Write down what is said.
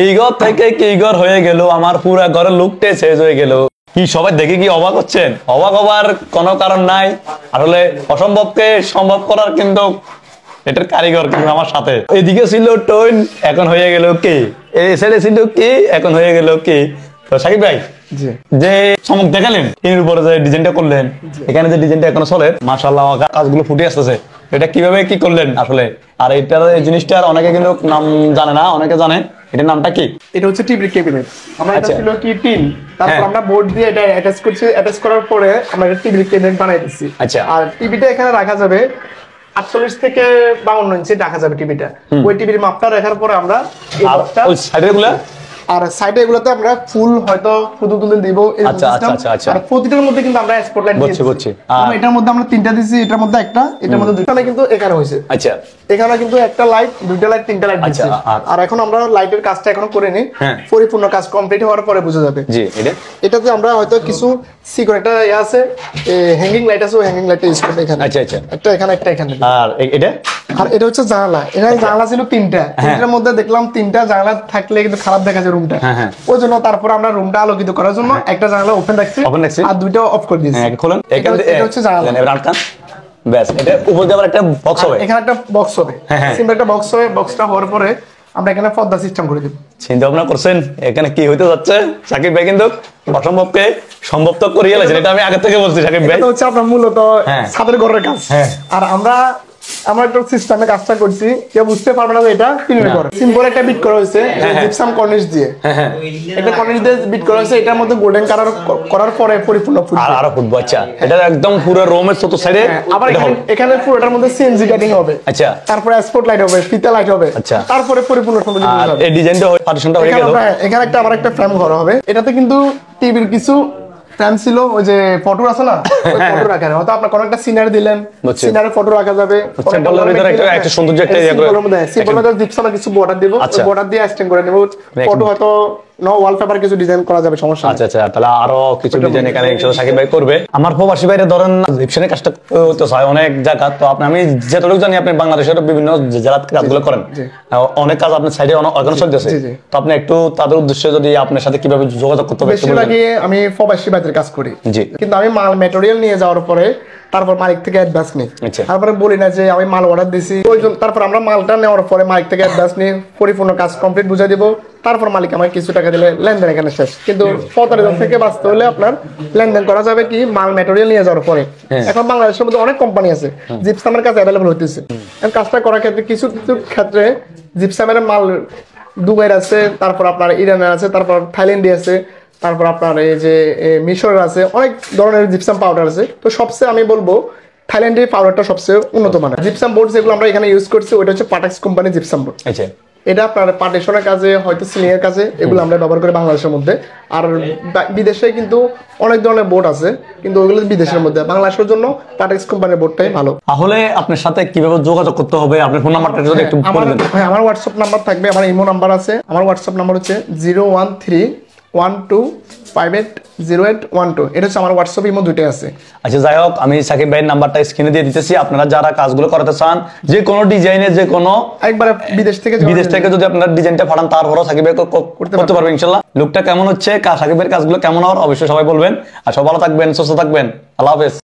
এই ঘর থেকে কি ঘর হয়ে গেল, আমার পুরা ঘরের লুকটাই শেষ হয়ে গেল। কি সবাই দেখে কি অবাক হচ্ছেন? অবাক হবার কোনো কারণ নাই। আসলে অসম্ভবকে সম্ভব করার কিন্তু এটার কারিগর কিন্তু আমার সাথে। এদিকে ছিল টোন, এখন হয়ে গেল কি, এই সাইডে ছিল কি, এখন হয়ে গেল কি। তো সাকিব ভাই যে চমক দেখালেন, এর উপরে যে ডিজাইনটা করলেন, এখানে যে ডিজাইনটা এখনো চলে, মাশাআল্লাহ কাজগুলো ফুটে আসতেছে। এটা কিভাবে কি করলেন আসলে? আর এটার জিনিসটার অনেকে কিন্তু নাম জানে না, অনেকে জানে। এটার নামটা কি? এটা হচ্ছে টিভি ক্যাবিনেট। আমরা এটা ছিল কি টিন, তারপর আমরা বোর্ড দিয়ে এটা অ্যাটাচ করছি। অ্যাটাচ করার পরে আমরা এটা টিভি ক্যাবিনেট বানাইতেছি। আচ্ছা। আর টিভিটা এখানে রাখা যাবে 48 থেকে 52 ইঞ্চি রাখা যাবে টিভিটা। ওই টিভির মাপটা রাখার পরে আমরা ওই সাইডেরগুলো আর সাইডে এগুলোতে আমরা ফুল হয়তো ফুল তুলে দিব। আচ্ছা আচ্ছা আচ্ছা আচ্ছা। আর প্রতিটার মধ্যে কিন্তু আমরা স্পটলাইট দিয়েছি। বুঝছি। এটার মধ্যে আমরা তিনটা দিয়েছি, এটার মধ্যে একটা, এটার মধ্যে দুইটা, কিন্তু এখানে হয়েছে। আচ্ছা। এখানে কিন্তু একটা লাইট, দুইটা লাইট, তিনটা লাইট দিয়েছি। আর এখন আমরা লাইটের কাজটা এখনো করিনি, পরিপূর্ণ কাজ কমপ্লিট হওয়ার পরে বোঝা যাবে। জি, এটাতে আমরা হয়তো কিছু সিকোয়েন্স একটা আছে, হ্যাঙ্গিং লাইট আছে, ওই হ্যাঙ্গিং লাইটটা ইউজ করব এখানে। আচ্ছা আচ্ছা। একটা এখানে, একটা এখানে। আর এটা এটা হচ্ছে জানালা। এখানে জানালা ছিল তিনটা, তিনটার মধ্যে দেখলাম তিনটা জানালা থাকলে কিন্তু খারাপ দেখা যায় রুমটা। ওই জন্য তারপর আমরা রুমটা আলোকিত করার জন্য একটা জানালা ওপেন রাখছি আর দুইটা অফ করে দিয়েছি। খুলেন, এটা হচ্ছে জানালা। ব্যাস, এটা উপর দিয়ে আবার একটা বক্স হবে। এখানে একটা বক্স হবে, সিম্পল একটা বক্স হবে। বক্সটা হওয়ার পরে আমরা এখানে পর্দা সিস্টেম করে দেব। চিন্তা ভাবনা করছেন এখানে কি হইতে যাচ্ছে? সাকিব ভাই কিন্তু অসম্ভবকে সম্ভব তো করিয়ে গেলেন, এটা আমি আগে থেকে বলছি। সাকিব ভাই এটা হচ্ছে আপনার মূলত ছাদের ঘরের কাজ। আর আমরা একটা সিস্টেমে কাজটা করছি, কেউ বুঝতে পারবে না যে এটা টিনের ঘর। সিম্পল একটা বিট করা হয়েছে জিপসাম কর্নিশ দিয়ে। এটা কর্নিশ দিয়ে বিট করা হয়েছে। এটার মধ্যে গোল্ডেন কালার করার পরে পরিপূর্ণ ফুটবে। আরো ফুটবো। আচ্ছা, এটা একদম পুরো রুমের চতুর্থ সাইডে। আবার এখানে পুরোটার মধ্যে সিএনজি কাটিং হবে। আচ্ছা। তারপরে স্পট লাইট হবে, ফিতা লাইট হবে। আচ্ছা। তারপরে পরিপূর্ণ সৌন্দর্য হবে। এই ডিজাইনটা পার্টিশনটা হয়ে গেল। এখানে একটা আবার একটা ফ্রেম করা হবে। এটাতে কিন্তু টিভির কিছু ফ্রেম ছিল, ওই যে ফটো আছে না, ওই ফটো রাখা হয়তো আপনার কোন একটা সিনারি দিলেন, সিনারি ফটো রাখা যাবে। সিম্পলের ভিতরে একটা সৌন্দর্য একটা ইয়া করে সিম্পলের জিপসামে কিছু বর্ডার দেব, ওই বর্ডার দিয়ে এক্সটেন্ড করে নেব। ফটো হয়তো নো ওয়ালপেপার কিছু ডিজাইন করা যাবে, সমস্যা। আচ্ছা আচ্ছা, তাহলে আরো কিছু ডিজাইন এখানে ইনশাআল্লাহ সাকিব ভাই করবে। আমার প্রবাসী ভাইরা ধরেন জিপসানের কাজটা তো হয় অনেক জায়গা, তো আমি যেটুকু জানি আপনি বাংলাদেশের বিভিন্ন জেলাতে কাজগুলো করেন, অনেক কাজ আপনার সাইডে এখনো চলতেছে। তো আপনি একটু তাদের উদ্দেশ্যে যদি আপনার সাথে কিভাবে যোগাযোগ করতে হবে? বেশিরভাগই আমি প্রবাসী ভাইদের কাজ করি, কিন্তু আমি মাল ম্যাটেরিয়াল নিয়ে যাওয়ার পরে তারপর মালিক থেকে অ্যাডভান্স নিই। তারপরে বলি না যে আমি মাল অর্ডার দিছি, তারপর আমরা মালটা নেওয়ার পরে মালিক থেকে অ্যাডভান্স নিই, পরিপূর্ণ কাজ কমপ্লিট বুঝাই দিব। তারপর মালিক আমাকে কিছু টাকা দিলে লেনদেন এখানে শেষ। কিন্তু প্রতারিত থেকে বাঁচতে হলে আপনার লেনদেন করা যাবে কি মাল ম্যাটেরিয়াল নিয়ে যাওয়ার পরে। এখন বাংলাদেশের মধ্যে অনেক কোম্পানি আছে জিপসামের কাছে অ্যাভেলেবল হইতেছে। কাজটা করার ক্ষেত্রে কিছু কিছু ক্ষেত্রে জিপসামের মাল দুবাইয়ের আছে, তারপর আপনার ইরানের আছে, তারপর থাইল্যান্ডে আছে, তারপর আপনার এই যে মিশরের আছে, অনেক ধরনের জিপসাম পাউডার আছে। তো সবচেয়ে আমি বলবো থাইল্যান্ডের পাউডারটা সবচেয়ে উন্নত মানের। জিপসাম বোর্ড যেগুলো আমরা এখানে ইউজ করছি ওটা হচ্ছে পাটাক্স কোম্পানির জিপসাম বোর্ড। এটা আপনার পার্টিশনের কাজে, হয়তো সিলিং এর কাজে এগুলো আমরা ব্যবহার করি বাংলাদেশের মধ্যে। আর বিদেশে কিন্তু অনেক ধরনের বোর্ড আছে, কিন্তু ওইগুলো বিদেশের মধ্যে। বাংলাদেশের জন্য পাটাক্স কোম্পানির বোর্ডটাই ভালো। তাহলে আপনার সাথে কিভাবে যোগাযোগ করতে হবে? আপনার ফোন নাম্বারটা যদি একটু বলে দেন। আমার হোয়াটসঅ্যাপ নাম্বার থাকবে, আমার ইমো নাম্বার আছে। আমার হোয়াটসঅ্যাপ নাম্বার হচ্ছে 01312580812। এটা হচ্ছে আমার হোয়াটসঅ্যাপ, ইমো দুটোই আছে। আচ্ছা, যাই হোক, আমি সাকিব ভাইয়ের নাম্বারটা স্ক্রিনে দিয়ে দিতেছি। আপনারা যারা কাজগুলো করাতে চান, যে কোনো ডিজাইনে, যে কোনো একবারে বিদেশ থেকে যদি আপনারা ডিজাইনটা পাঠান, তারপরও সাকিব ভাই করতে পারবেন ইনশাআল্লাহ। লুকটা কেমন হচ্ছে, সাকিব ভাইয়ের কাজগুলো কেমন হওয়ার অবশ্যই সবাই বলবেন। আর সব ভালো থাকবেন, সুস্থ থাকবেন। আল্লাহ হাফেজ।